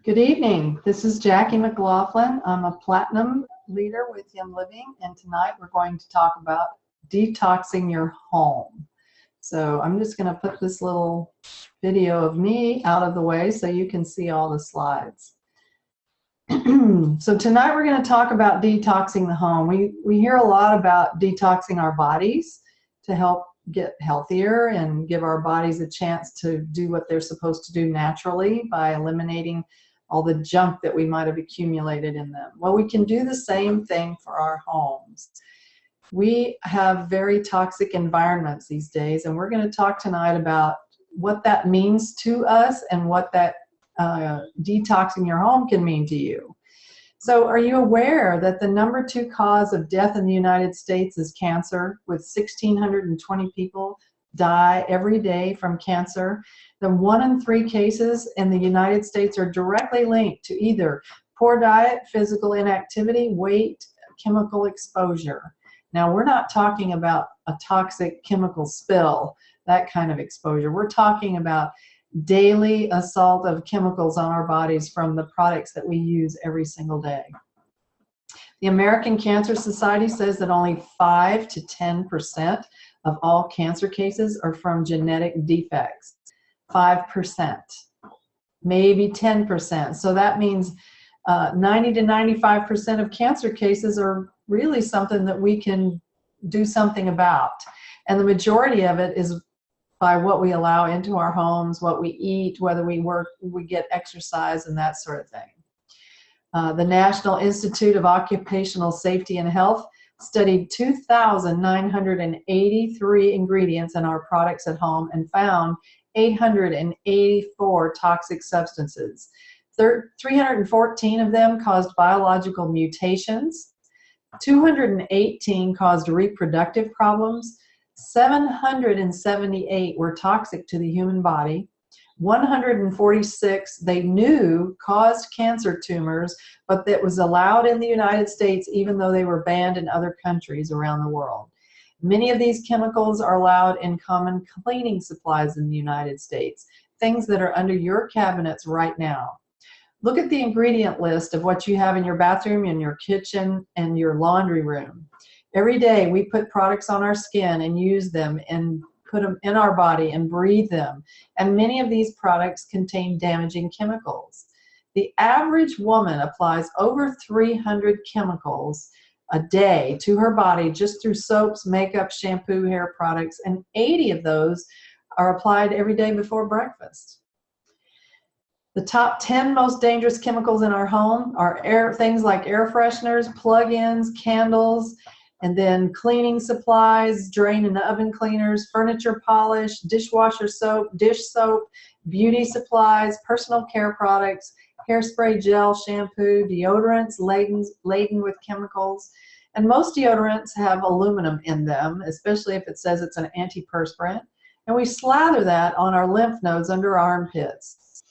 Good evening. This is Jackie McLaughlin. I'm a platinum leader with Young Living, and tonight we're going to talk about detoxing your home. So I'm just going to put this little video of me out of the way so you can see all the slides. So tonight we're going to talk about detoxing the home. We hear a lot about detoxing our bodies to help get healthier and give our bodies a chance to do what they're supposed to do naturally by eliminating all the junk that we might have accumulated in them. Well, we can do the same thing for our homes. We have very toxic environments these days, and we're going to talk tonight about what that means to us and what that detoxing your home can mean to you. So are you aware that the #2 cause of death in the United States is cancer, with 1,620 people die every day from cancer? The 1 in 3 cases in the United States are directly linked to either poor diet, physical inactivity, weight, chemical exposure. Now, we're not talking about a toxic chemical spill, that kind of exposure. We're talking about daily assault of chemicals on our bodies from the products that we use every single day. The American Cancer Society says that only 5 to 10% of all cancer cases are from genetic defects. 5%, maybe 10%. So that means 90 to 95% of cancer cases are really something that we can do something about. And the majority of it is by what we allow into our homes, what we eat, whether we work, we get exercise, and that sort of thing. The National Institute of Occupational Safety and Health studied 2,983 ingredients in our products at home and found 884 toxic substances. 314 of them caused biological mutations. 218 caused reproductive problems. 778 were toxic to the human body. 146 they knew caused cancer tumors, but that was allowed in the United States even though they were banned in other countries around the world. Many of these chemicals are allowed in common cleaning supplies in the United States, things that are under your cabinets right now. Look at the ingredient list of what you have in your bathroom, in your kitchen, and your laundry room. Every day we put products on our skin and use them and put them in our body and breathe them. And many of these products contain damaging chemicals. The average woman applies over 300 chemicals a day to her body just through soaps, makeup, shampoo, hair products, and 80 of those are applied every day before breakfast. The top 10 most dangerous chemicals in our home are things like air fresheners, plug-ins, candles, and then cleaning supplies, drain and oven cleaners, furniture polish, dishwasher soap, dish soap, beauty supplies, personal care products, hairspray, gel, shampoo, deodorants laden with chemicals. And most deodorants have aluminum in them, especially if it says it's an antiperspirant. And we slather that on our lymph nodes under our armpits.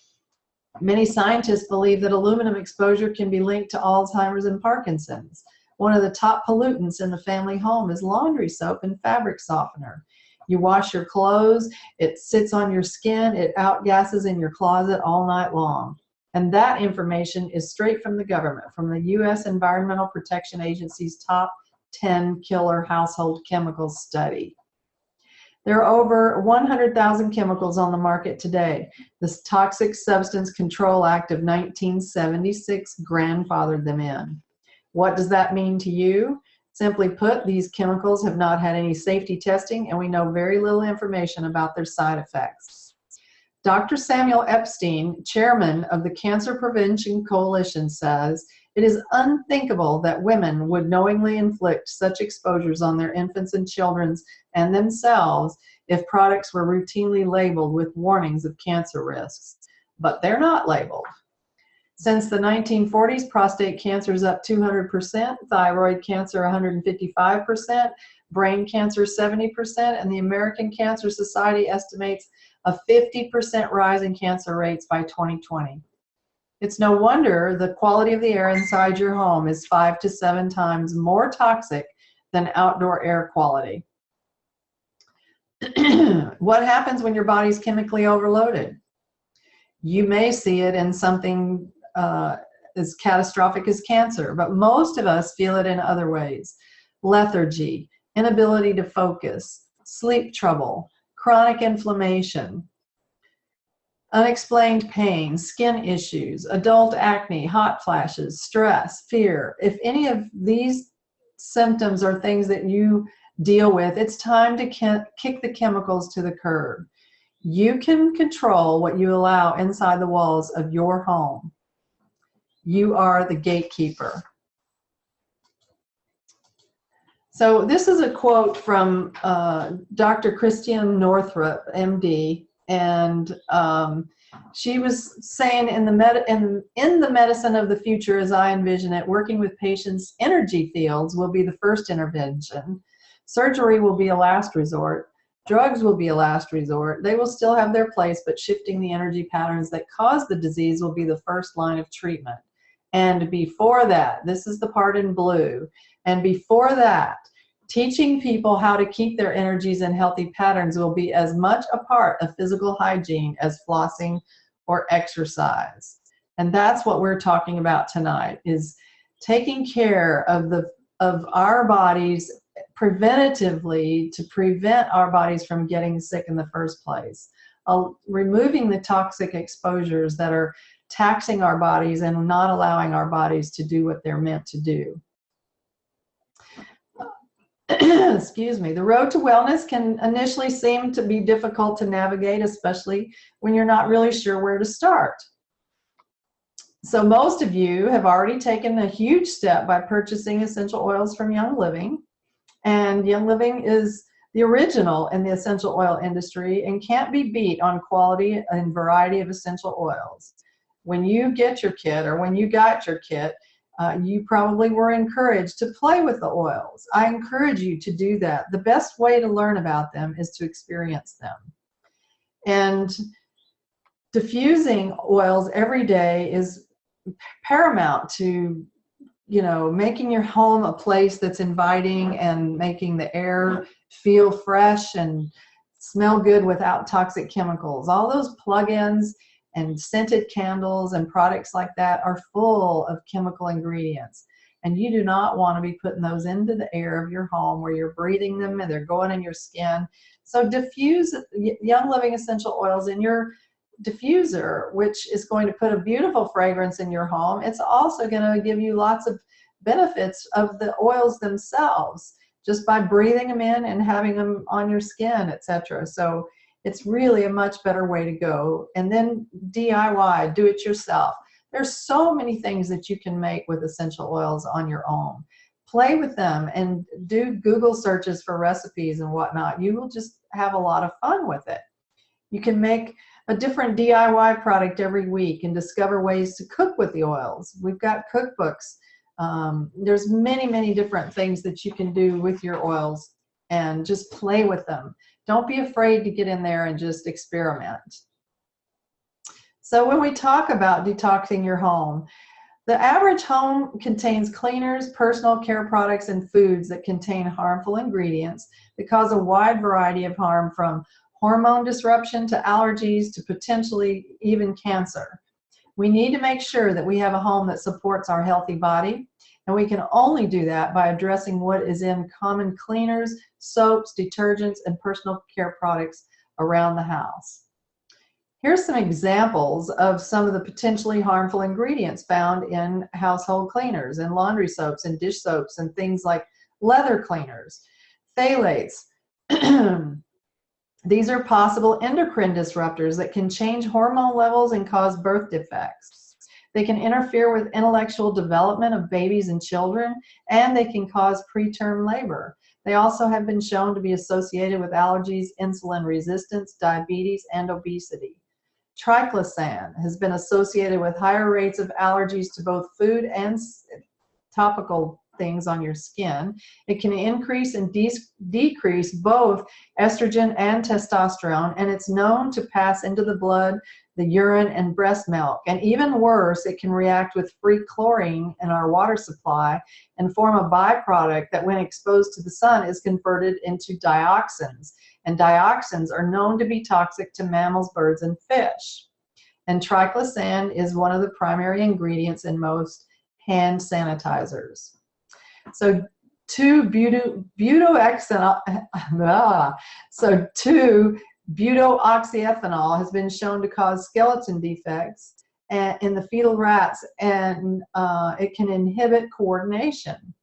Many scientists believe that aluminum exposure can be linked to Alzheimer's and Parkinson's. One of the top pollutants in the family home is laundry soap and fabric softener. You wash your clothes, it sits on your skin, it outgasses in your closet all night long. And that information is straight from the government, from the U.S. Environmental Protection Agency's top 10 killer household chemicals study. There are over 100,000 chemicals on the market today. The Toxic Substance Control Act of 1976 grandfathered them in. What does that mean to you? Simply put, these chemicals have not had any safety testing, and we know very little information about their side effects. Dr. Samuel Epstein, chairman of the Cancer Prevention Coalition, says, "It is unthinkable that women would knowingly inflict such exposures on their infants and children and themselves if products were routinely labeled with warnings of cancer risks." But they're not labeled. Since the 1940s, prostate cancer is up 200%, thyroid cancer 155%, brain cancer 70%, and the American Cancer Society estimates a 50% rise in cancer rates by 2020. It's no wonder the quality of the air inside your home is 5 to 7 times more toxic than outdoor air quality. What happens when your body's chemically overloaded? You may see it in something as catastrophic as cancer, but most of us feel it in other ways. Lethargy, inability to focus, sleep trouble, chronic inflammation, unexplained pain, skin issues, adult acne, hot flashes, stress, fear. If any of these symptoms are things that you deal with, it's time to kick the chemicals to the curb. You can control what you allow inside the walls of your home. You are the gatekeeper. So this is a quote from Dr. Christiane Northrup, MD, and she was saying, in the medicine of the future, as I envision it, working with patients' energy fields will be the first intervention. Surgery will be a last resort. Drugs will be a last resort. They will still have their place, but shifting the energy patterns that cause the disease will be the first line of treatment. And before that, this is the part in blue, and before that, teaching people how to keep their energies in healthy patterns will be as much a part of physical hygiene as flossing or exercise. And that's what we're talking about tonight, is taking care of our bodies preventatively to prevent our bodies from getting sick in the first place. Removing the toxic exposures that are taxing our bodies and not allowing our bodies to do what they're meant to do. Excuse me. The road to wellness can initially seem to be difficult to navigate, especially when you're not really sure where to start. So most of you have already taken a huge step by purchasing essential oils from Young Living. And Young Living is the original in the essential oil industry and can't be beat on quality and variety of essential oils. When you get your kit, or when you got your kit, you probably were encouraged to play with the oils. I encourage you to do that. The best way to learn about them is to experience them. And diffusing oils every day is paramount to, you know, making your home a place that's inviting and making the air feel fresh and smell good without toxic chemicals. All those plug-ins and scented candles and products like that are full of chemical ingredients. And you do not want to be putting those into the air of your home where you're breathing them and they're going in your skin. So diffuse Young Living essential oils in your diffuser, which is going to put a beautiful fragrance in your home. It's also going to give you lots of benefits of the oils themselves just by breathing them in and having them on your skin, etc. So it's really a much better way to go. And then DIY, do it yourself. There's so many things that you can make with essential oils on your own. Play with them and do Google searches for recipes and whatnot. You will just have a lot of fun with it. You can make a different DIY product every week and discover ways to cook with the oils. We've got cookbooks. There's many, many different things that you can do with your oils, and just play with them. Don't be afraid to get in there and just experiment. So when we talk about detoxing your home, the average home contains cleaners, personal care products, and foods that contain harmful ingredients that cause a wide variety of harm, from hormone disruption to allergies to potentially even cancer. We need to make sure that we have a home that supports our healthy body, and we can only do that by addressing what is in common cleaners, soaps, detergents, and personal care products around the house. Here's some examples of some of the potentially harmful ingredients found in household cleaners and laundry soaps and dish soaps and things like leather cleaners. Phthalates. These are possible endocrine disruptors that can change hormone levels and cause birth defects. They can interfere with intellectual development of babies and children, and they can cause preterm labor. They also have been shown to be associated with allergies, insulin resistance, diabetes, and obesity. Triclosan has been associated with higher rates of allergies to both food and topical things on your skin. It can increase and decrease both estrogen and testosterone, and it's known to pass into the blood, the urine, and breast milk. And even worse, it can react with free chlorine in our water supply and form a byproduct that, when exposed to the sun, is converted into dioxins. And dioxins are known to be toxic to mammals, birds, and fish. And triclosan is one of the primary ingredients in most hand sanitizers. So 2-butoxyethanol has been shown to cause skeleton defects in the fetal rats, and it can inhibit coordination.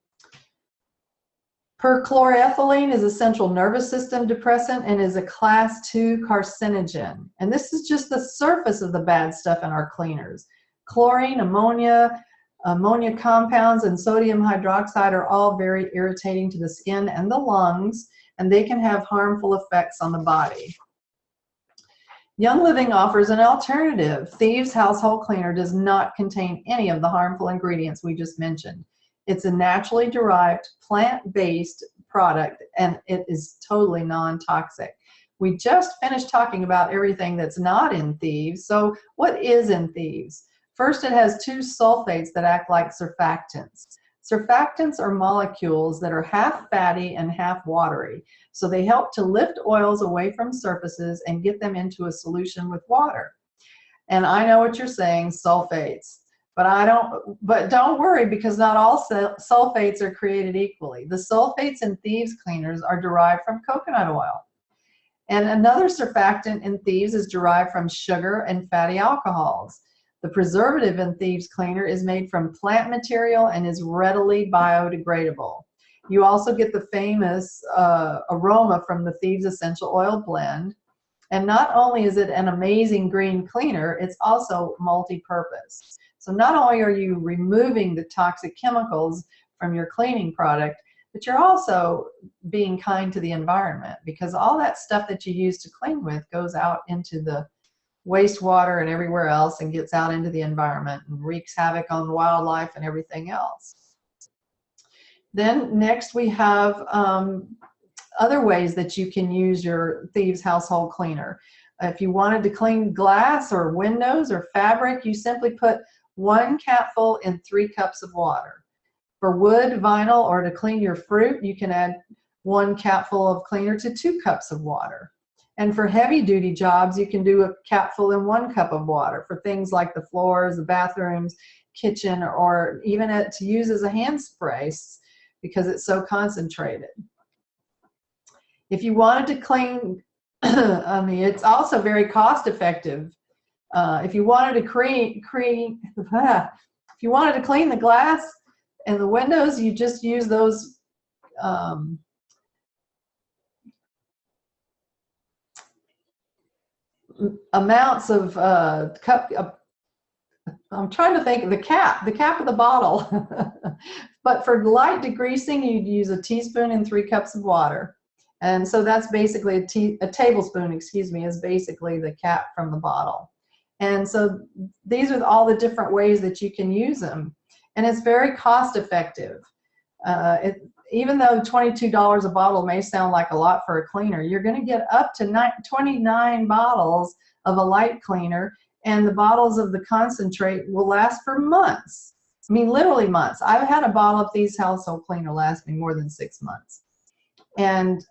Perchloroethylene is a central nervous system depressant and is a class 2 carcinogen. And this is just the surface of the bad stuff in our cleaners. Chlorine, ammonia compounds, and sodium hydroxide are all very irritating to the skin and the lungs, and they can have harmful effects on the body. Young Living offers an alternative. Thieves Household Cleaner does not contain any of the harmful ingredients we just mentioned. It's a naturally derived, plant-based product, and it is totally non-toxic. We just finished talking about everything that's not in Thieves, so what is in Thieves? First, it has 2 sulfates that act like surfactants. Surfactants are molecules that are half fatty and half watery, so they help to lift oils away from surfaces and get them into a solution with water. And I know what you're saying, sulfates. But don't worry, because not all sulfates are created equally. The sulfates in Thieves cleaners are derived from coconut oil. And another surfactant in Thieves is derived from sugar and fatty alcohols. The preservative in Thieves cleaner is made from plant material and is readily biodegradable. You also get the famous aroma from the Thieves essential oil blend. And not only is it an amazing green cleaner, it's also multi-purpose. So not only are you removing the toxic chemicals from your cleaning product, but you're also being kind to the environment, because all that stuff that you use to clean with goes out into the wastewater and everywhere else and gets out into the environment and wreaks havoc on wildlife and everything else. Then next we have other ways that you can use your Thieves Household Cleaner. If you wanted to clean glass or windows or fabric, you simply put 1 capful in 3 cups of water. For wood, vinyl, or to clean your fruit, you can add 1 capful of cleaner to 2 cups of water. And for heavy duty jobs, you can do a capful in 1 cup of water for things like the floors, the bathrooms, kitchen, or even to use as a hand spray because it's so concentrated. If you wanted to clean, it's also very cost effective. If you wanted to clean the glass and the windows, you just use those amounts of I'm trying to think of the cap of the bottle. But for light degreasing, you'd use a teaspoon in 3 cups of water. And so that's basically a tablespoon, excuse me, is basically the cap from the bottle. And so these are all the different ways that you can use them. And it's very cost effective. Even though $22 a bottle may sound like a lot for a cleaner, you're going to get up to 29 bottles of a light cleaner, and the bottles of the concentrate will last for months. I mean, literally months. I've had a bottle of Thieves Household Cleaner last me more than 6 months. And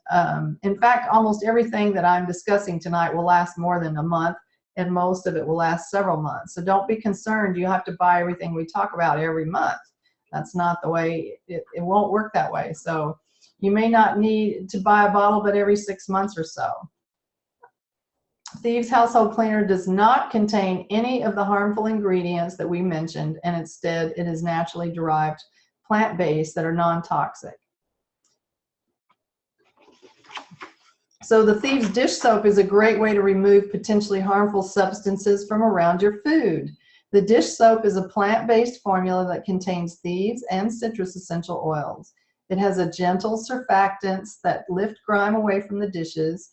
in fact, almost everything that I'm discussing tonight will last more than a month, and most of it will last several months. So don't be concerned you have to buy everything we talk about every month. That's not the way, it won't work that way. So you may not need to buy a bottle but every 6 months or so. Thieves Household Cleaner does not contain any of the harmful ingredients that we mentioned, and instead it is naturally derived, plant-based, that are non-toxic. So the Thieves dish soap is a great way to remove potentially harmful substances from around your food. The dish soap is a plant-based formula that contains Thieves and citrus essential oils. It has a gentle surfactants that lift grime away from the dishes,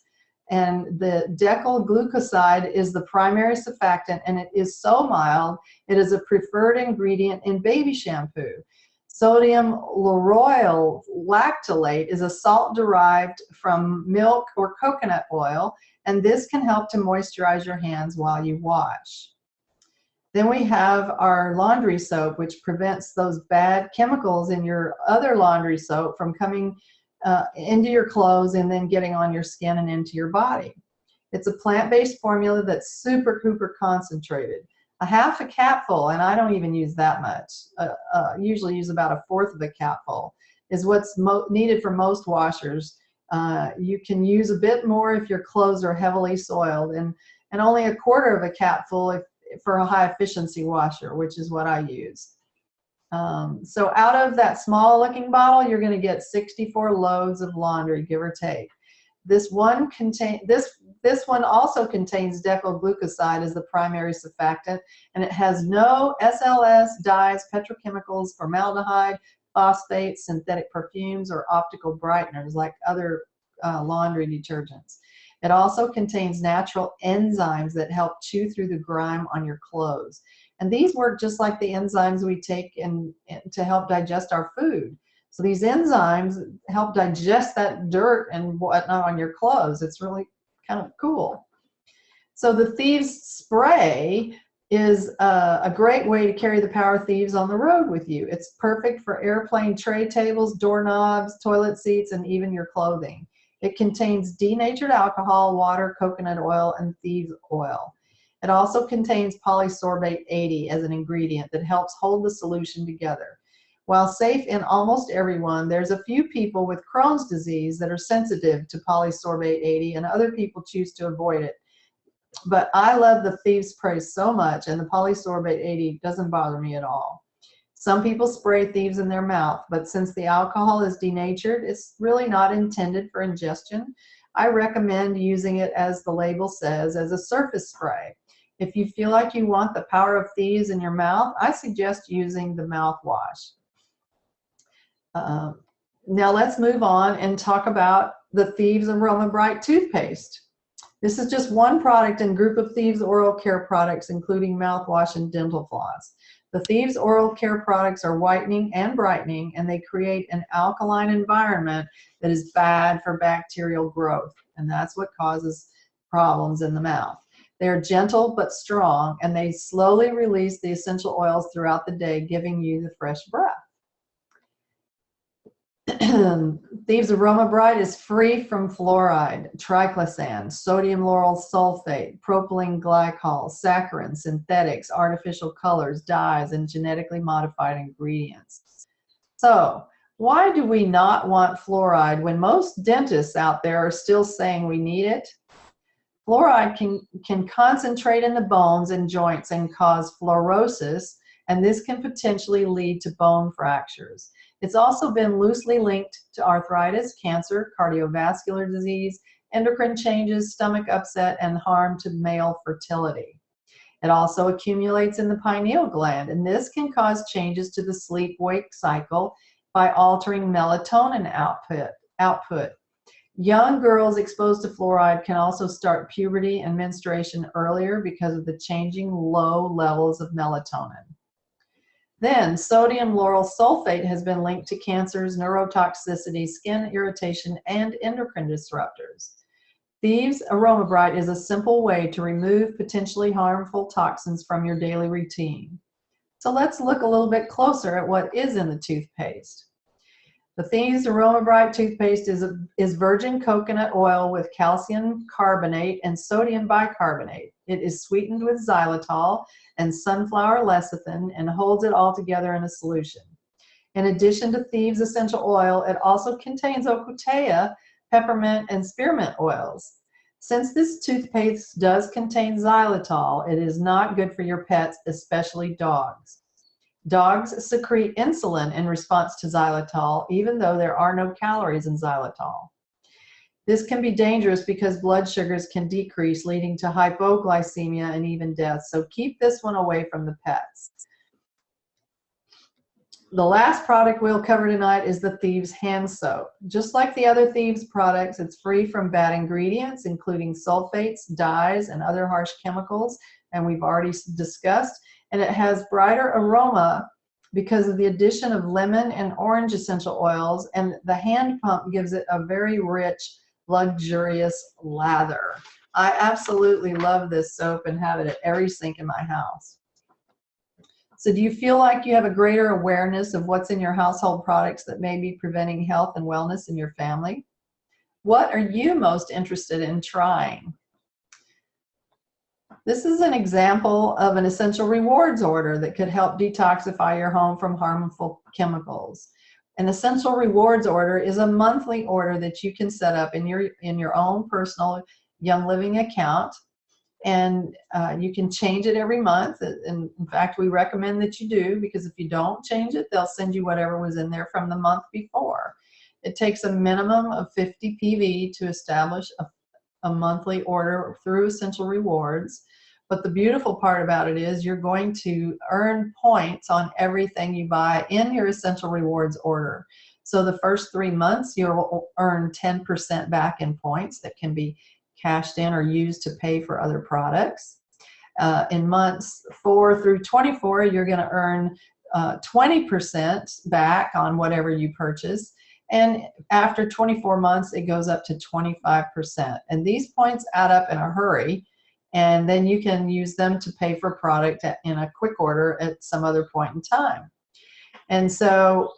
and the decyl glucoside is the primary surfactant, and it is so mild it is a preferred ingredient in baby shampoo. Sodium lauryl lactylate is a salt derived from milk or coconut oil, and this can help to moisturize your hands while you wash. Then we have our laundry soap, which prevents those bad chemicals in your other laundry soap from coming into your clothes and then getting on your skin and into your body. It's a plant-based formula that's super concentrated. A half a capful, and I don't even use that much, usually use about 1/4 of a capful, is what's needed for most washers. You can use a bit more if your clothes are heavily soiled, and only 1/4 of a capful for a high efficiency washer, which is what I use. So out of that small looking bottle, you're going to get 64 loads of laundry, give or take. This one also contains decyl glucoside as the primary surfactant, and it has no SLS, dyes, petrochemicals, formaldehyde, phosphates, synthetic perfumes, or optical brighteners like other laundry detergents. It also contains natural enzymes that help chew through the grime on your clothes. And these work just like the enzymes we take to help digest our food. So these enzymes help digest that dirt and whatnot on your clothes. It's really kind of cool. So the Thieves spray is a great way to carry the power of Thieves on the road with you. It's perfect for airplane tray tables, doorknobs, toilet seats, and even your clothing. It contains denatured alcohol, water, coconut oil, and Thieves oil. It also contains polysorbate 80 as an ingredient that helps hold the solution together. While safe in almost everyone, there's a few people with Crohn's disease that are sensitive to polysorbate 80, and other people choose to avoid it. But I love the Thieves spray so much, and the polysorbate 80 doesn't bother me at all. Some people spray Thieves in their mouth, but since the alcohol is denatured, it's really not intended for ingestion. I recommend using it, as the label says, as a surface spray. If you feel like you want the power of Thieves in your mouth, I suggest using the mouthwash. Now let's move on and talk about the Thieves AromaBright toothpaste. This is just one product in a group of Thieves oral care products, including mouthwash and dental floss. The Thieves oral care products are whitening and brightening, and they create an alkaline environment that is bad for bacterial growth, and that's what causes problems in the mouth. They're gentle but strong, and they slowly release the essential oils throughout the day, giving you the fresh breath. Thieves AromaBright is free from fluoride, triclosan, sodium lauryl sulfate, propylene glycol, saccharin, synthetics, artificial colors, dyes, and genetically modified ingredients. So, why do we not want fluoride when most dentists out there are still saying we need it? Fluoride can concentrate in the bones and joints and cause fluorosis, and this can potentially lead to bone fractures. It's also been loosely linked to arthritis, cancer, cardiovascular disease, endocrine changes, stomach upset, and harm to male fertility. It also accumulates in the pineal gland, and this can cause changes to the sleep-wake cycle by altering melatonin output. Young girls exposed to fluoride can also start puberty and menstruation earlier because of the changing low levels of melatonin. Then, sodium lauryl sulfate has been linked to cancers, neurotoxicity, skin irritation, and endocrine disruptors. Thieves AromaBright is a simple way to remove potentially harmful toxins from your daily routine. So let's look a little bit closer at what is in the toothpaste. The Thieves AromaBright toothpaste is virgin coconut oil with calcium carbonate and sodium bicarbonate. It is sweetened with xylitol and sunflower lecithin and holds it all together in a solution. In addition to Thieves essential oil, it also contains ocotea, peppermint, and spearmint oils. Since this toothpaste does contain xylitol, it is not good for your pets, especially dogs. Dogs secrete insulin in response to xylitol, even though there are no calories in xylitol. This can be dangerous because blood sugars can decrease, leading to hypoglycemia and even death. So keep this one away from the pets. The last product we'll cover tonight is the Thieves HANDSOAP. Just like the other Thieves products, it's free from bad ingredients, including sulfates, dyes, and other harsh chemicals, and we've already discussed. And it has brighter aroma because of the addition of lemon and orange essential oils, and the hand pump gives it a very rich, luxurious lather. I absolutely love this soap and have it at every sink in my house. So do you feel like you have a greater awareness of what's in your household products that may be preventing health and wellness in your family? What are you most interested in trying? This is an example of an essential rewards order that could help detoxify your home from harmful chemicals. An essential rewards order is a monthly order that you can set up in your own personal Young Living account, and you can change it every month. And in fact, we recommend that you do, because if you don't change it, they'll send you whatever was in there from the month before. It takes a minimum of 50 PV to establish a monthly order through Essential Rewards. But the beautiful part about it is you're going to earn points on everything you buy in your Essential Rewards order. So the first 3 months, you'll earn 10% back in points that can be cashed in or used to pay for other products. In months 4 through 24, you're going to earn 20% back on whatever you purchase. And after 24 months, it goes up to 25%. And these points add up in a hurry, and then you can use them to pay for product in a quick order at some other point in time. And so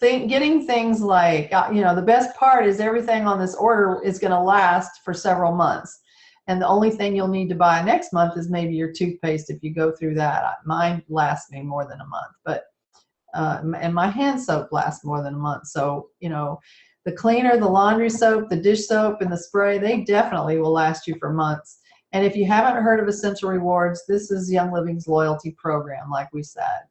getting things like, the best part is everything on this order is going to last for several months. And the only thing you'll need to buy next month is maybe your toothpaste if you go through that. Mine lasts me more than a month, but and my hand soap lasts more than a month. So, the cleaner, the laundry soap, the dish soap, and the spray, they definitely will last you for months. And if you haven't heard of Essential Rewards, this is Young Living's loyalty program, like we said.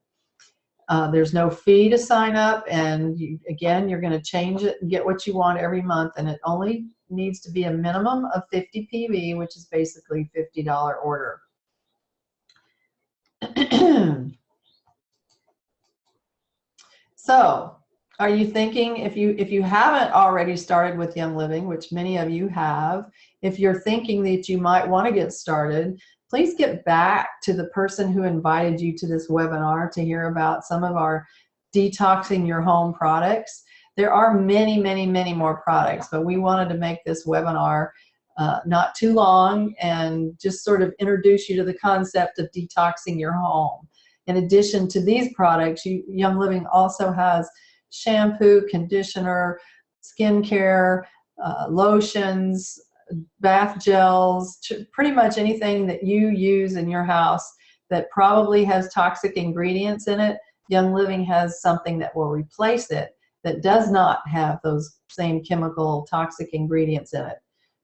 There's no fee to sign up, and you're going to change it and get what you want every month, and it only needs to be a minimum of 50 PV, which is basically $50 order. So, are you thinking, if you haven't already started with Young Living, which many of you have, if you're thinking that you might want to get started, please get back to the person who invited you to this webinar to hear about some of our Detoxing Your Home products. There are many, many, many more products, but we wanted to make this webinar not too long and just sort of introduce you to the concept of detoxing your home. In addition to these products, Young Living also has shampoo, conditioner, skincare, lotions, bath gels, pretty much anything that you use in your house that probably has toxic ingredients in it. Young Living has something that will replace it that does not have those same chemical toxic ingredients in it.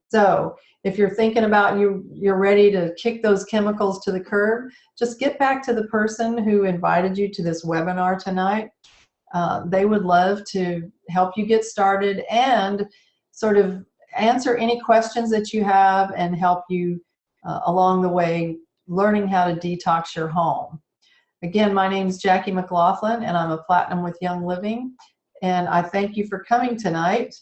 So if you're thinking about you're ready to kick those chemicals to the curb, just get back to the person who invited you to this webinar tonight. They would love to help you get started and sort of answer any questions that you have and help you along the way learning how to detox your home. Again, my name is Jackie McLaughlin, and I'm a Platinum with Young Living, and I thank you for coming tonight.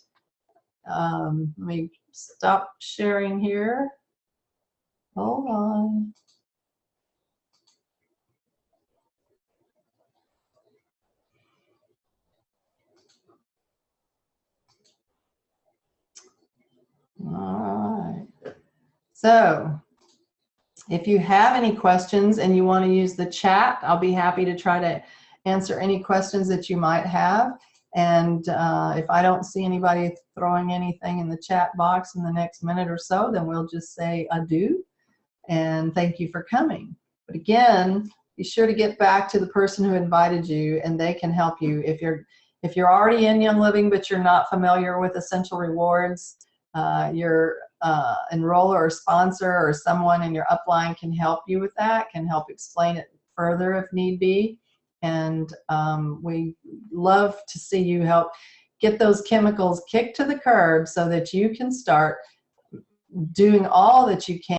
Let me stop sharing here. Hold on. All right. So if you have any questions and you want to use the chat, I'll be happy to try to answer any questions that you might have. And if I don't see anybody throwing anything in the chat box in the next minute or so, then we'll just say adieu and thank you for coming. But again, be sure to get back to the person who invited you, and they can help you. If you're already in Young Living but you're not familiar with Essential Rewards, your enroller or sponsor or someone in your upline can help you with that, can help explain it further if need be. And we love to see you help get those chemicals kicked to the curb so that you can start doing all that you can